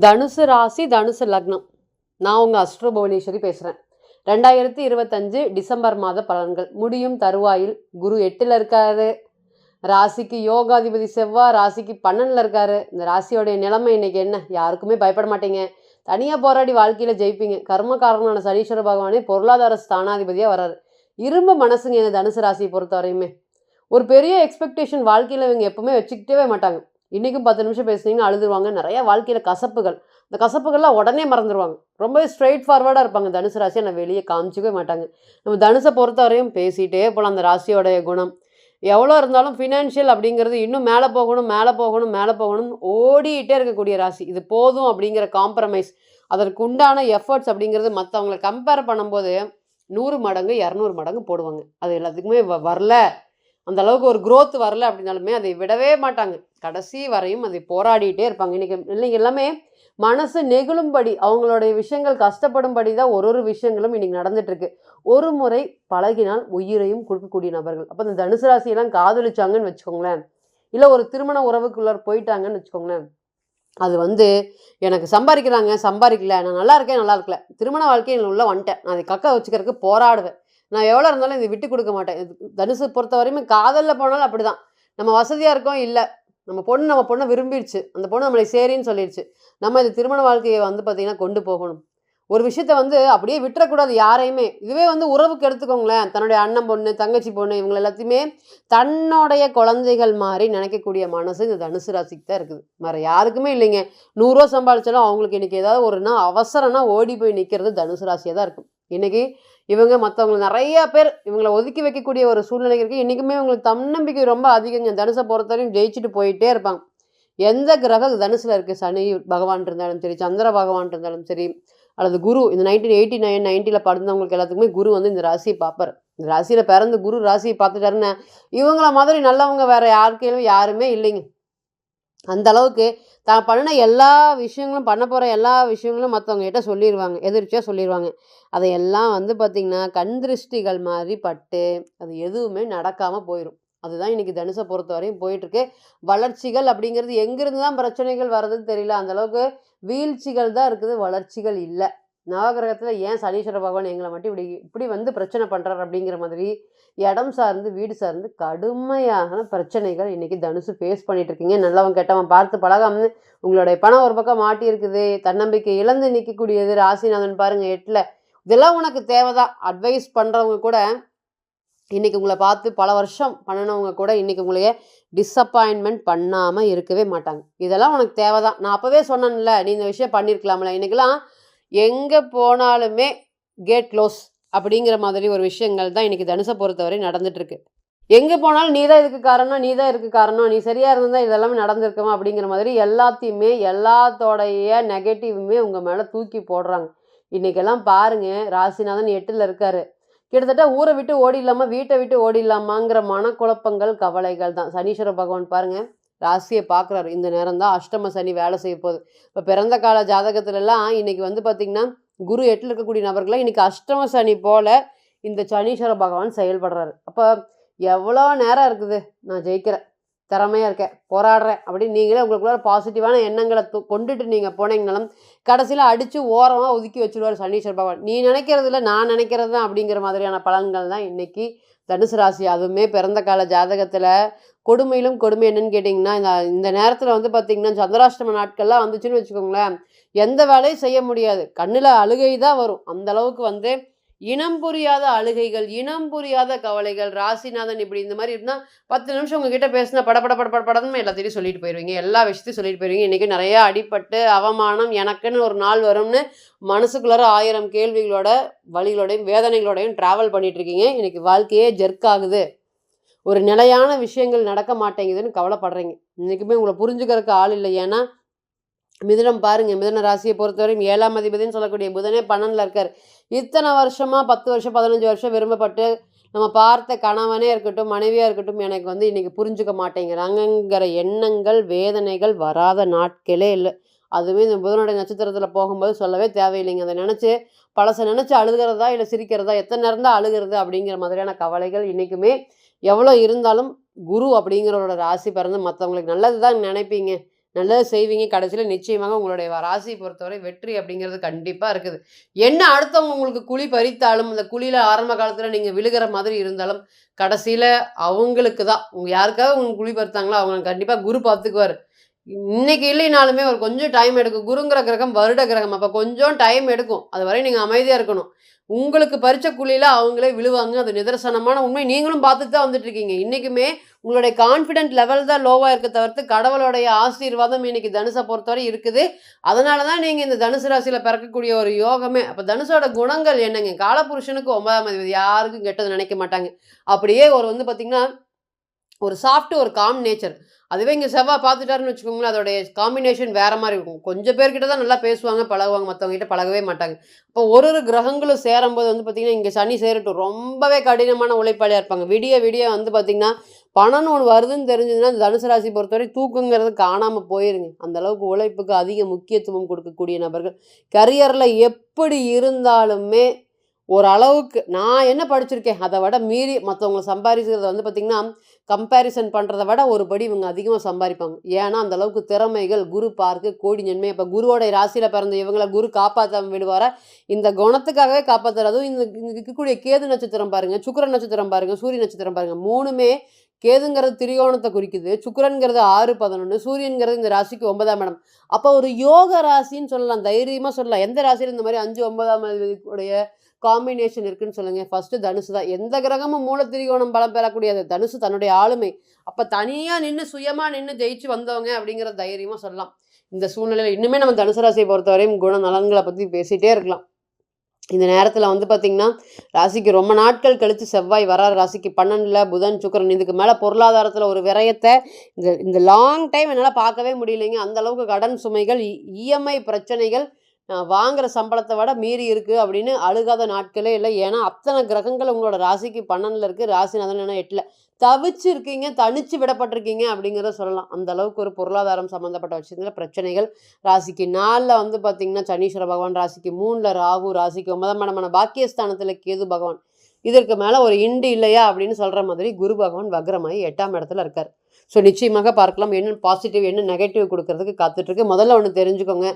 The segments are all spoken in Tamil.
தனுசு ராசி, தனுசு லக்னம். நான் உங்கள் அஸ்ட்ரோ புவனேஸ்வரி பேசுகிறேன். 2025 டிசம்பர் மாத பலன்கள் முடியும் தருவாயில். குரு 8ல் இருக்காரு. ராசிக்கு யோகாதிபதி செவ்வாய் ராசிக்கு 12ல் இருக்காரு. இந்த ராசியோடைய நிலைமை இன்னைக்கு என்ன? யாருக்குமே பயப்பட மாட்டீங்க. தனியாக போராடி வாழ்க்கையில் ஜெயிப்பீங்க. கர்மகாரனான சனீஸ்வர பகவானே பொருளாதார ஸ்தானாதிபதியாக வர்றாரு. இரும்பு மனசுங்க இந்த தனுசு ராசியை பொறுத்த வரையுமே. ஒரு பெரிய எக்ஸ்பெக்டேஷன் வாழ்க்கையில் இவங்க எப்பவுமே வச்சுக்கிட்டே மாட்டாங்க. இன்றைக்கும் 10 நிமிஷம் பேசுனீங்கன்னா அழுதுருவாங்க. நிறையா வாழ்க்கையில் கசப்புகள், இந்த கசப்புகள்லாம் உடனே மறந்துடுவாங்க. ரொம்பவே ஸ்ட்ரெயிட் ஃபார்வர்டாக இருப்பாங்க தனுசு ராசியை. நான் வெளியே காமிச்சிக்கவே மாட்டாங்க. நம்ம தனுசை பொறுத்த வரையும் பேசிகிட்டே போகலாம். அந்த ராசியோடைய குணம் எவ்வளோ இருந்தாலும் ஃபினான்ஷியல் அப்படிங்கிறது இன்னும் மேலே போகணும் மேலே போகணும் மேலே போகணும் ஓடிக்கிட்டே இருக்கக்கூடிய ராசி. இது போதும் அப்படிங்கிற காம்ப்ரமைஸ், அதற்கு உண்டான எஃபர்ட்ஸ் அப்படிங்கிறது மற்றவங்களை கம்பேர் பண்ணும்போது 100 மடங்கு 200 மடங்கு போடுவாங்க. அது எல்லாத்துக்குமே வரல, அந்த அளவுக்கு ஒரு growth வரல அப்படின்னாலுமே அதை விடவே மாட்டாங்க. கடைசி வரையும் அதை போராடிட்டே இருப்பாங்க. இன்னைக்கு எல்லாமே மனசு நெகிழும்படி, அவங்களுடைய விஷயங்கள் கஷ்டப்படும்படி தான் ஒரு விஷயங்களும் இன்னைக்கு நடந்துட்டு இருக்கு. ஒரு முறை பழகினால் உயிரையும் கொடுக்கக்கூடிய நபர்கள். அப்போ இந்த தனுசு ராசியெல்லாம் காதலிச்சாங்கன்னு வச்சுக்கோங்களேன், இல்லை ஒரு திருமண உறவுக்குள்ள போயிட்டாங்கன்னு வச்சுக்கோங்களேன், அது எனக்கு சம்பாதிக்கல, நான் நல்லா இருக்கேன் நல்லா இருக்கல, திருமண வாழ்க்கையில் உள்ள வந்துட்டேன், நான் அதை கக்க வச்சுக்கிறதுக்கு போராடுவேன், நான் எவ்வளோ இருந்தாலும் இதை விட்டு கொடுக்க மாட்டேன். தனுசு பொறுத்த வரையுமே காதலில் போனாலும் அப்படி தான். நம்ம வசதியாக இருக்கோம், இல்லை நம்ம பொண்ணை விரும்பிடுச்சு, அந்த பொண்ணு நம்மளை சரின்னு சொல்லிடுச்சு, நம்ம இது திருமண வாழ்க்கையை பார்த்திங்கன்னா கொண்டு போகணும். ஒரு விஷயத்த அப்படியே விட்டுறக்கூடாது யாரையுமே. இதுவே உறவுக்கு எடுத்துக்கோங்களேன், தன்னுடைய அண்ணன் பொண்ணு தங்கச்சி பொண்ணு இவங்க எல்லாத்தையுமே தன்னுடைய குழந்தைகள் மாதிரி நினைக்கக்கூடிய மனசு இந்த தனுசு ராசிக்கு தான் இருக்குது. வேறு யாருக்குமே இல்லைங்க. 100 ரூபா சம்பாதிச்சாலும் அவங்களுக்கு இன்றைக்கி ஏதாவது ஒருனா அவசரம்னா ஓடி போய் நிற்கிறது தனுசு ராசியாக தான் இருக்கும். இன்றைக்கி இவங்க மற்றவங்க நிறையா பேர் இவங்களை ஒதுக்கி வைக்கக்கூடிய ஒரு சூழ்நிலை இருக்குது. இன்றைக்குமே இவங்களுக்கு தன்னம்பிக்கை ரொம்ப அதிகங்க. தனுசை பொறுத்தவரையும் ஜெயிச்சுட்டு போயிட்டே இருப்பாங்க. எந்த கிரகம் தனுசில் இருக்குது, சனி பகவான் இருந்தாலும் சரி, சந்திர பகவான் இருந்தாலும் சரி, அல்லது குரு, இந்த 1989 90ல் பிறந்தவங்களுக்கு எல்லாத்துக்குமே குரு இந்த ராசியை பார்ப்பார். இந்த ராசியில் பிறந்து குரு ராசியை பார்த்துட்டாருன்னு இவங்கள மாதிரி நல்லவங்க வேறு யாருக்கையிலும் யாருமே இல்லைங்க. அந்த அளவுக்கு தான் பண்ணின எல்லா விஷயங்களும், பண்ண போகிற எல்லா விஷயங்களும் மற்றவங்ககிட்ட சொல்லிடுவாங்க, எதிர்ச்சியாக சொல்லிடுவாங்க. அதையெல்லாம் பார்த்திங்கன்னா கண் திருஷ்டிகள் மாதிரி பட்டு அது எதுவுமே நடக்காமல் போயிடும். அதுதான் இன்றைக்கி தனுசை பொறுத்த வரையும் போயிட்டுருக்கு. வளர்ச்சிகள் அப்படிங்கிறது எங்கேருந்து தான் பிரச்சனைகள் வர்றதுன்னு தெரியல. அந்தளவுக்கு வீழ்ச்சிகள் தான் இருக்குது, வளர்ச்சிகள் இல்லை. நவகிரகத்தில் ஏன் சனீஸ்வர பகவான் எங்களை மட்டும் இப்படி பிரச்சனை பண்ணுறாரு அப்படிங்கிற மாதிரி இடம் சார்ந்து வீடு சார்ந்து கடுமையான பிரச்சனைகள் இன்றைக்கி தனுசு ஃபேஸ் பண்ணிட்டு இருக்கீங்க. நல்லவன் கெட்டவன் பார்த்து பழகாமல் உங்களுடைய பணம் ஒரு பக்கம் மாட்டி இருக்குது, தன்னம்பிக்கை இழந்து நிற்கக்கூடியது. ராசிநாதன் பாருங்கள் 8ல். இதெல்லாம் உனக்கு தேவைதான். அட்வைஸ் பண்ணுறவங்க கூட இன்றைக்கி உங்களை பார்த்து பல வருஷம் பண்ணினவங்க கூட இன்றைக்கி உங்களையே டிஸப்பாயின்மெண்ட் பண்ணாமல் இருக்கவே மாட்டாங்க. இதெல்லாம் உனக்கு தேவைதான், நான் அப்போவே சொன்னேன்ல, நீ இந்த விஷயம் பண்ணியிருக்கலாம்ல. இன்றைக்கெல்லாம் எங்கே போனாலுமே கேட் க்ளோஸ் அப்படிங்கிற மாதிரி ஒரு விஷயங்கள் தான் இன்றைக்கி தனுசை பொறுத்தவரை நடந்துகிட்ருக்கு. எங்கே போனாலும் நீ தான் இதுக்கு காரணம், நீ சரியாக இருந்தால் இதெல்லாமே நடந்திருக்குமா அப்படிங்கிற மாதிரி எல்லாத்தையுமே எல்லாத்தோடைய நெகட்டிவுமே உங்கள் மேலே தூக்கி போடுறாங்க. இன்றைக்கெல்லாம் பாருங்கள், ராசிநாதன் 8ல் இருக்கார். கிட்டத்தட்ட ஊரை விட்டு ஓடிடலாமா, வீட்டை விட்டு ஓடிடலாமாங்கிற மனக்குழப்பங்கள் கவலைகள் தான். சனீஸ்வர பகவான் பாருங்கள் ராசியை பார்க்குறாரு. இந்த நேரம் தான் அஷ்டம சனி வேலை செய்ய போகுது. இப்போ பிறந்த கால ஜாதகத்துலலாம் இன்றைக்கி பார்த்திங்கன்னா குரு 8ல் இருக்கக்கூடிய நபர்களாக இன்றைக்கி அஷ்டம சனி போல் இந்த சனீஸ்வர பகவான் செயல்படுறாரு. அப்போ எவ்வளோ நேரம் இருக்குது, நான் ஜெயிக்கிறேன், திறமையாக இருக்கேன், போராடுறேன் அப்படின்னு நீங்களே உங்களுக்குள்ள பாசிட்டிவான எண்ணங்களை கொண்டுட்டு நீங்கள் போனீங்கனாலும் கடைசியில் அடித்து ஓரமாக ஒதுக்கி வச்சுருவார் சனீஸ்வர பகவான். நீ நினைக்கிறது இல்லை, நான் நினைக்கிறது தான் அப்படிங்கிற மாதிரியான பலன்கள் தான் இன்றைக்கி தனுசு ராசி. அதுவுமே பிறந்த கால ஜாதகத்தில் கொடுமையிலும் கொடுமை என்னன்னு கேட்டிங்கன்னா, இந்த நேரத்தில் பார்த்திங்கன்னா சந்திராஷ்டம நாட்கள்லாம் வந்துச்சுன்னு வச்சுக்கோங்களேன், எந்த வேலையும் செய்ய முடியாது, கண்ணில் அழுகை தான் வரும். அந்தளவுக்கு இனம் புரியாத அழுகைகள், இனம் புரியாத கவலைகள். ராசிநாதன் இப்படி இந்த மாதிரி இருந்தால் 10 நிமிஷம் உங்ககிட்ட பேசினா படப்படன்னு எல்லாத்தையும் சொல்லிட்டு போயிடுவீங்க, எல்லா விஷயத்தையும் சொல்லிட்டு போயிடுவீங்க. இன்றைக்கி நிறையா அடிப்பட்டு அவமானம் எனக்குன்னு ஒரு நாள் வரும்னு மனசுக்குள்ளார 1000 கேள்விகளோட வலிகளோடையும் வேதனைகளோடையும் ட்ராவல் பண்ணிகிட்ருக்கீங்க. இன்றைக்கி வாழ்க்கையே ஜெர்க் ஆகுது, ஒரு நிலையான விஷயங்கள் நடக்க மாட்டேங்குதுன்னு கவலைப்படுறீங்க. இன்றைக்குமே உங்களை புரிஞ்சுக்கிறதுக்கு ஆள் இல்லை. ஏன்னா மிதுனம் பாருங்கள், மிதுன ராசியை பொறுத்தவரையும் 7ஆம் அதிபதினு சொல்லக்கூடிய புதனே 12ல் இருக்கார். இத்தனை வருஷமாக 10 வருஷம் 15 வருஷம் விரும்பப்பட்டு நம்ம பார்த்த கணவனே இருக்கட்டும் மனைவியாக இருக்கட்டும் எனக்கு இன்றைக்கி புரிஞ்சுக்க மாட்டேங்கிறாங்கிற எண்ணங்கள் வேதனைகள் வராத நாட்களே இல்லை. அதுவே இந்த புதனுடைய நட்சத்திரத்தில் போகும்போது சொல்லவே தேவையில்லைங்க. அதை நினச்சி பழசை நினச்சி அழுகிறதா இல்லை சிரிக்கிறதா, எத்தனை நேரம் தான் அழுகிறது அப்படிங்கிற மாதிரியான கவலைகள் இன்றைக்குமே எவ்வளோ இருந்தாலும் குரு அப்படிங்கிறவரோட ராசி பிறந்து மற்றவங்களுக்கு நல்லது தான் நினைப்பீங்க. நல்லது செய்வீங்க. கடைசியில நிச்சயமாக உங்களுடைய ராசியை பொறுத்தவரை வெற்றி அப்படிங்கிறது கண்டிப்பா இருக்குது. என்ன அடுத்தவங்க உங்களுக்கு குழி பறித்தாலும், அந்த குழியில ஆரம்ப காலத்துல நீங்க விழுகிற மாதிரி இருந்தாலும், கடைசியில அவங்களுக்கு தான். யாருக்காவது உங்களுக்கு குழி பறித்தாங்களோ, அவங்க கண்டிப்பா குரு பார்த்துக்குவாரு. இன்னைக்கு இல்லைனாலுமே ஒரு கொஞ்சம் டைம் எடுக்கும். குருங்கிற கிரகம் வருட கிரகம். அப்ப கொஞ்சம் டைம் எடுக்கும். அதுவரை நீங்க அமைதியா இருக்கணும். உங்களுக்கு பறிச்ச குழியில அவங்களே விழுவாங்க. அது நிதர்சனமான உண்மை. நீங்களும் பார்த்துட்டு தான் வந்துட்டுருக்கீங்க. இன்னைக்குமே உங்களுடைய கான்ஃபிடென்ட் லெவல் தான் லோவா இருக்க தவிர்த்து, கடவுளுடைய ஆசீர்வாதம் இன்னைக்கு தனுச பொறுத்தவரை இருக்குது. அதனால தான் நீங்க இந்த தனுசு ராசியில பிறக்கக்கூடிய ஒரு யோகமே. அப்ப தனுசோட குணங்கள் என்னங்க? காலபுருஷனுக்கு 9ஆம் அதிபதி. யாருக்கும் கெட்டது நினைக்க மாட்டாங்க. அப்படியே ஒரு பார்த்தீங்கன்னா, ஒரு சாஃப்ட் ஒரு காம் நேச்சர். அதுவே இங்க செவ்வாய் பார்த்துட்டாருன்னு வச்சுக்கோங்களேன், அதோடைய காம்பினேஷன் வேற மாரி இருக்கும். கொஞ்சம் பேர்கிட்ட தான் நல்லா பேசுவாங்க, பழகுவாங்க. மத்தவங்க கிட்ட பழகவே மாட்டாங்க. அப்போ ஒரு கிரகங்களும் சேரும்போது பார்த்தீங்கன்னா, இங்க சனி சேரட்டும் ரொம்பவே கடினமான உழைப்பாளியா இருப்பாங்க. விடிய விடிய பார்த்தீங்கன்னா, பணம்னு ஒண்ணு வருதுன்னு தெரிஞ்சதுன்னா, இந்த தனுசு ராசி பொறுத்தவரை தூக்கங்கிறது காணாம போயிருங்க. அந்த அளவுக்கு உழைப்புக்கு அதிக முக்கியத்துவம் கொடுக்கக்கூடிய நபர்கள். கரியர்ல எப்படி இருந்தாலுமே ஓரளவுக்கு நான் என்ன படிச்சிருக்கேன், அத விட மீறி மத்தவங்க சம்பாரிக்கிறது பார்த்தீங்கன்னா, கம்பேரிசன் பண்றத விட ஒரு படி இவங்க அதிகமா சம்பாரிப்பாங்க. ஏன்னா, அந்த அளவுக்கு திறமைகள் குரு பார்க்க கோடி நன்மை. அப்ப குருவோட ராசியில பிறந்த இவங்கள குரு காப்பாத்தாம விடுவாரா? இந்த குணத்துக்காகவே காப்பாத்துறாரு. அதுவும் இந்த இந்த இருக்கக்கூடிய கேது நட்சத்திரம் பாருங்க, சுக்கிர நட்சத்திரம் பாருங்க, சூரிய நட்சத்திரம் பாருங்க. 3மே கேதுங்கிறது திரிகோணத்த குறிக்குது. சுக்கிரன்கிறது 6, 11. சூரியன்கிறது இந்த ராசிக்கு 9ஆம் இடம். அப்ப ஒரு யோக ராசின்னு சொல்லலாம். தைரியமா சொல்லலாம். எந்த ராசியில இந்த மாரி 5, 9ஆம் உடைய காம்பினேஷன் இருக்குன்னு சொல்லுங்க. ஃபர்ஸ்ட்டு தனுசு தான். எந்த கிரகமும் மூல திரிகோணம் பலம் பெறக்கூடியது. தனுசு தன்னுடைய ஆளுமை. அப்ப தனியா நின்னு சுயமா நின்னு ஜெயிச்சு வந்தவங்க அப்படிங்கிறத தைரியமா சொல்லலாம். இந்த சூழ்நிலையில இன்னுமே நம்ம தனுசு ராசியை பொறுத்தவரையும் குண நலன்கள பத்தி பேசிட்டே இருக்கலாம். இந்த நேரத்துல பார்த்தீங்கன்னா, ராசிக்கு ரொம்ப நாட்கள் கழிச்சு செவ்வாய் வராரு. ராசிக்கு 12ல புதன், சுக்கிரன். இதுக்கு மேல பொருளாதாரத்துல ஒரு விரயத்த இந்த இந்த லாங் டைம் என்னால பார்க்கவே முடியலைங்க. அந்த அளவுக்கு கடன் சுமைகள், இஎம்ஐ பிரச்சனைகள், வாங்குற சம்பளத்த விட மீறி இருக்கு அப்படின்னு அழுகாத நாட்களே இல்ல. ஏன்னா, அத்தனை கிரகங்கள் உங்களோட ராசிக்கு 12ல இருக்கு. ராசிநாதன் என்னன்னா 8ல. தவிச்சிருக்கீங்க, தனிச்சு விடப்பட்டிருக்கீங்க அப்படிங்கிறத சொல்லலாம். அந்த அளவுக்கு ஒரு பொருளாதாரம் சம்மந்தப்பட்ட விஷயத்துல பிரச்சனைகள். ராசிக்கு 4ல பார்த்தீங்கன்னா, சனீஸ்வர பகவான், ராசிக்கு 3ல ராகு, ராசிக்கு 9ஆம் இடமான பாக்கியஸ்தானத்துல கேது பகவான். இதற்கு மேல ஒரு இண்டு இல்லையா அப்படின்னு சொல்ற மாதிரி குரு பகவான் வக்ரமாயி 8ஆம் இடத்துல இருக்காரு. ஸோ நிச்சயமாக பார்க்கலாம். என்ன பாசிட்டிவ், என்ன நெகட்டிவ் கொடுக்கறதுக்கு காத்துட்டு இருக்கு. முதல்ல ஒண்ணு தெரிஞ்சுக்கோங்க.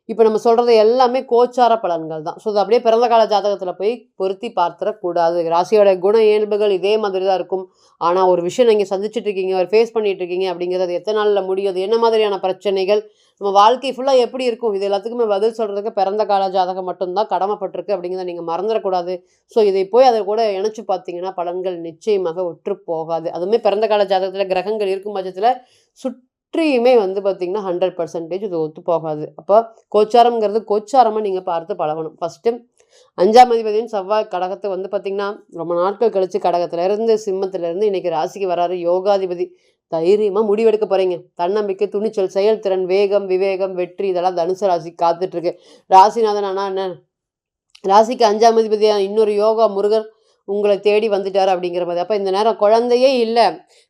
இப்ப நம்ம சொல்றது எல்லாமே கோச்சார பலன்கள் தான். ஸோ, அது அப்படியே பிறந்த கால ஜாதகத்துல போய் பொருத்தி பார்த்துறக்கூடாது. ராசியோட குண இயல்புகள் இதே மாதிரி தான் இருக்கும். ஆனா, ஒரு விஷயம் நீங்க சந்திச்சுட்டு இருக்கீங்க, ஒரு ஃபேஸ் பண்ணிட்டு இருக்கீங்க அப்படிங்கிறது அது எத்தன நாள்ல முடியும்? அது என்ன மாதிரியான பிரச்சனைகள்? நம்ம வாழ்க்கை ஃபுல்லா எப்படி இருக்கும்? இது எல்லாத்துக்குமே பதில் சொல்றதுக்கு பிறந்த கால ஜாதகம் மட்டும் தான் கடமைப்பட்டிருக்கு அப்படிங்கிறத நீங்க மறந்துறக்கூடாது. ஸோ, இதை போய் அத கூட இணைச்சு பார்த்தீங்கன்னா, பலன்கள் நிச்சயமாக ஒற்று போகாது. அதுவுமே பிறந்த கால ஜாதகத்துல கிரகங்கள் இருக்கும் பட்சத்துல சுற்றியுமே பார்த்தீங்கன்னா, 100% இது ஒத்து போகாது. அப்போ கோச்சாரம்ங்கிறது கோச்சாரமா நீங்க பார்த்து பழகணும். ஃபர்ஸ்ட்டு 5ஆம் அதிபதியின் செவ்வாய் கடகத்த பார்த்தீங்கன்னா, ரொம்ப நாட்கள் கழிச்சு கடகத்திலேருந்து சிம்மத்திலேருந்து இன்னைக்கு ராசிக்கு வராரு. யோகாதிபதி. தைரியமா முடிவெடுக்க போறீங்க. தன்னம்பிக்கை, துணிச்சல், செயல்திறன், வேகம், விவேகம், வெற்றி இதெல்லாம் தனுசு ராசிக்கு காத்துட்டு இருக்கு. ராசிநாதன் ஆனா என்ன? ராசிக்கு 5ஆம் அதிபதியா இன்னொரு யோகா முருகர் உங்களை தேடி வந்துட்டாரு அப்படிங்கிற மாதிரி. அப்ப இந்த நேரம் குழந்தையே இல்ல.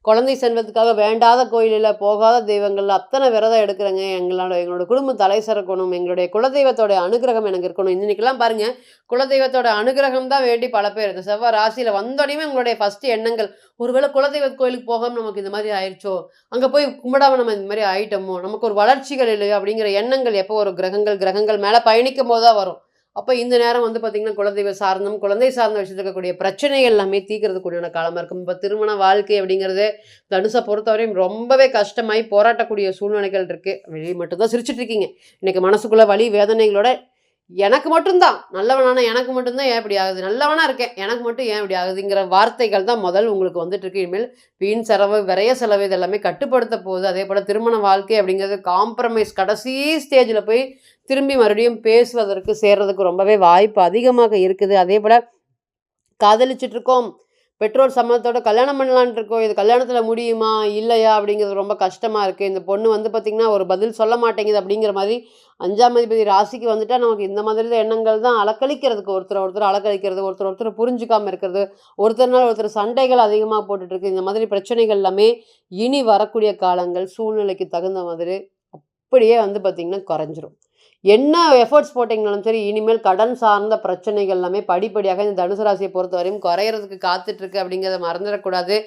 குழந்தை செல்வத்துக்காக வேண்டாத கோயில்ல, போகாத தெய்வங்கள்ல அத்தனை விரதம் எடுக்கிறேங்க. எங்களோட குடும்பம் தலை சிறக்கணும். எங்களுடைய குலதெய்வத்தோட அனுகிரகம் எனக்கு இருக்கணும். இன்னைக்கெல்லாம் பாருங்க, குலதெய்வத்தோட அனுகிரகம் தான் வேண்டி பல பேர் இந்த செவ்வாய் ராசியில வந்தோடனே உங்களுடைய ஃபர்ஸ்ட் எண்ணங்கள், ஒருவேளை குலதெய்வ கோயிலுக்கு போகாம நமக்கு இந்த மாதிரி ஆயிடுச்சோ, அங்க போய் கும்பிடாம நம்ம இந்த மாதிரி ஆயிட்டோமோ, நமக்கு ஒரு வளர்ச்சிகள் இல்லையோ அப்படிங்கிற எண்ணங்கள் எப்போ ஒரு கிரகங்கள் மேல பயணிக்கும் போது தான் வரும். அப்ப இந்த நேரம் பார்த்தீங்கன்னா, குலதெய்வ சார்ந்தும், குழந்தை சார்ந்த விஷயத்துல இருக்கக்கூடிய பிரச்சனைகள் எல்லாமே தீர்க்கறதுக்குண்டான காலமா இருக்கும். இப்ப திருமண வாழ்க்கை அப்படிங்கிறது தனுச பொறுத்தவரையும் ரொம்பவே கஷ்டமாயி போராட்டக்கூடிய சூழ்நிலைகள் இருக்கு. வெளிய மட்டும் தான் சிரிச்சுட்டு இருக்கீங்க. இன்னைக்கு மனசுக்குள்ள வலி, வேதனைகளோட எனக்கு மட்டும் தான் நல்லவனான எனக்கு மட்டும் தான் ஏன் இப்படி ஆகுது? நல்லவனா இருக்கேன். எனக்கு மட்டும் ஏன் இப்படி ஆகுதுங்கிற வார்த்தைகள் தான் முதல் உங்களுக்கு வந்துட்டு இருக்கு. இனிமேல் வீண் செலவு, விரய செலவு இது எல்லாமே கட்டுப்படுத்த போகுது. அதேபோல திருமண வாழ்க்கை அப்படிங்கிறது காம்ப்ரமைஸ் கடைசி ஸ்டேஜ்ல போய் திரும்பி மறுபடியும் பேசுவதற்கு, சேர்றதுக்கு ரொம்பவே வாய்ப்பு அதிகமாக இருக்குது. அதேபோல காதலிச்சுட்டு இருக்கோம். பெற்றோர் சம்மதத்தோட கல்யாணம் பண்ணலான்ட்டு இருக்கோம். இது கல்யாணத்துல முடியுமா? இல்லையா? அப்படிங்கிறது ரொம்ப கஷ்டமா இருக்கு. இந்த பொண்ணு பார்த்தீங்கன்னா, ஒரு பதில் சொல்ல மாட்டேங்குது அப்படிங்கிற மாதிரி 5ஆம் அதிபதி ராசிக்கு வந்துட்டா நமக்கு இந்த மாதிரி எண்ணங்கள் தான் அலக்களிக்கிறதுக்கு ஒருத்தர் அலக்களிக்கிறது, ஒருத்தர் புரிஞ்சுக்காம இருக்கிறது, ஒருத்தர்னால ஒருத்தர் சண்டைகள் அதிகமா போட்டுட்டு இருக்கு. இந்த மாதிரி பிரச்சனைகள் எல்லாமே இனி வரக்கூடிய காலங்கள் சூழ்நிலைக்கு தகுந்த மாதிரி அப்படியே பார்த்தீங்கன்னா குறைஞ்சிரும். என்ன எஃபர்ட்ஸ் போட்டிங்கனாலும் சரி, இனிமேல் கடன் சார்ந்த பிரச்சனைகள் எல்லாமே படிப்படியாக இந்த தனுசு ராசியை பொறுத்தவரையும் குறையறதுக்கு காத்துட்ருக்கு அப்படிங்கிறத மறந்துடக்கூடாது.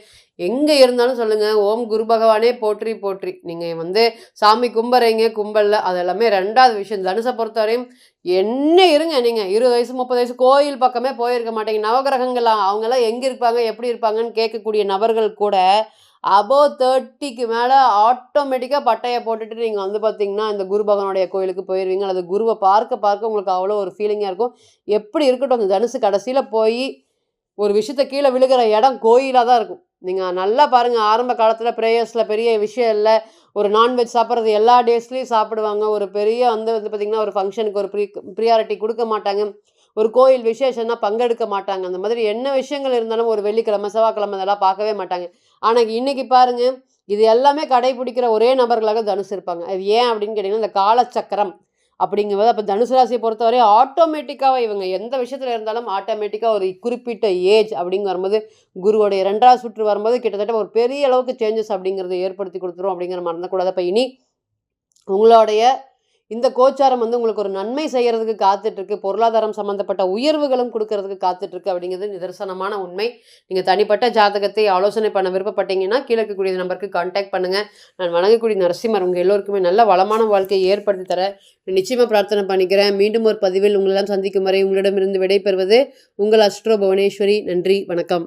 எங்கே இருந்தாலும் சொல்லுங்கள், ஓம் குரு பகவானே போற்றி போற்றி. நீங்கள் சாமி கும்பிட்றீங்க கும்பலில், அது எல்லாமே 2வது விஷயம். தனுசை பொறுத்தவரையும் என்ன இருங்க, நீங்கள் 20 வயசு 30 வயசு கோயில் பக்கமே போயிருக்க மாட்டீங்க. நவகிரகங்கள் அவங்கெல்லாம் எங்கே இருப்பாங்க எப்படி இருப்பாங்கன்னு கேட்கக்கூடிய நபர்கள் கூட அபோவ் 30க்கு மேலே ஆட்டோமேட்டிக்காக பட்டையை போட்டுட்டு நீங்கள் பார்த்தீங்கன்னா இந்த குரு பகவானுடைய கோயிலுக்கு போயிடுவீங்க. அல்லது குருவை பார்க்க பார்க்க உங்களுக்கு அவ்வளோ ஒரு ஃபீலிங்காக இருக்கும். எப்படி இருக்கட்டும், அந்த தனுசு கடைசியில் போய் ஒரு விஷயத்த கீழே விழுகிற இடம் கோயிலாக தான் இருக்கும். நீங்கள் நல்லா பாருங்கள், ஆரம்ப காலத்தில் ப்ரேயர்ஸில் பெரிய விஷயம் இல்லை. ஒரு நான்வெஜ் சாப்பிட்றது எல்லா டேஸ்லேயும் சாப்பிடுவாங்க. ஒரு பெரிய பார்த்திங்கன்னா ஒரு ஃபங்க்ஷனுக்கு ஒரு ப்ரியாரிட்டி கொடுக்க மாட்டாங்க. ஒரு கோயில் விசேஷம்னா பங்கெடுக்க மாட்டாங்க. அந்த மாதிரி என்ன விஷயங்கள் இருந்தாலும் ஒரு வெள்ளிக்கிழமை செவ்வாய்க்கிழமை இதெல்லாம் பார்க்கவே மாட்டாங்க. ஆனால் இன்றைக்கி பாருங்கள், இது எல்லாமே கடைபிடிக்கிற ஒரே நபர்களாக தனுசு இருப்பாங்க. அது ஏன் அப்படின்னு கேட்டிங்கன்னா, இந்த காலச்சக்கரம் அப்படிங்கும்போது அப்போ தனுசு ராசியை பொறுத்தவரை ஆட்டோமேட்டிக்காக இவங்க எந்த விஷயத்தில் இருந்தாலும் ஆட்டோமேட்டிக்காக ஒரு குறிப்பிட்ட ஏஜ் அப்படிங்க வரும்போது குருவோடைய 2வது சுற்று வரும்போது கிட்டத்தட்ட ஒரு பெரிய அளவுக்கு சேஞ்சஸ் அப்படிங்கிறத ஏற்படுத்தி கொடுத்துரும் அப்படிங்கிற மறந்துக்கூடாது. அப்போ இனி உங்களுடைய இந்த கோச்சாரம் உங்களுக்கு ஒரு நன்மை செய்கிறதுக்கு காத்துட்ருக்கு. பொருளாதாரம் சம்மந்தப்பட்ட உயர்வுகளும் கொடுக்கறதுக்கு காத்துட்ருக்கு அப்படிங்கிறது நிதர்சனமான உண்மை. நீங்கள் தனிப்பட்ட ஜாதகத்தை ஆலோசனை பண்ண விருப்பப்பட்டீங்கன்னா கீழே இருக்கக்கூடிய நம்பருக்கு கான்டாக்ட் பண்ணுங்கள். நான் வணங்கக்கூடிய நரசிம்மர் உங்கள் எல்லோருக்குமே நல்ல வளமான வாழ்க்கையை ஏற்படுத்தி தர நிச்சயமாக பிரார்த்தனை பண்ணிக்கிறேன். மீண்டும் ஒரு பதிவில் உங்களெல்லாம் சந்திக்கும் வரை உங்களிடமிருந்து விடைபெறுவது உங்கள் அஸ்ட்ரோ புவனேஸ்வரி. நன்றி, வணக்கம்.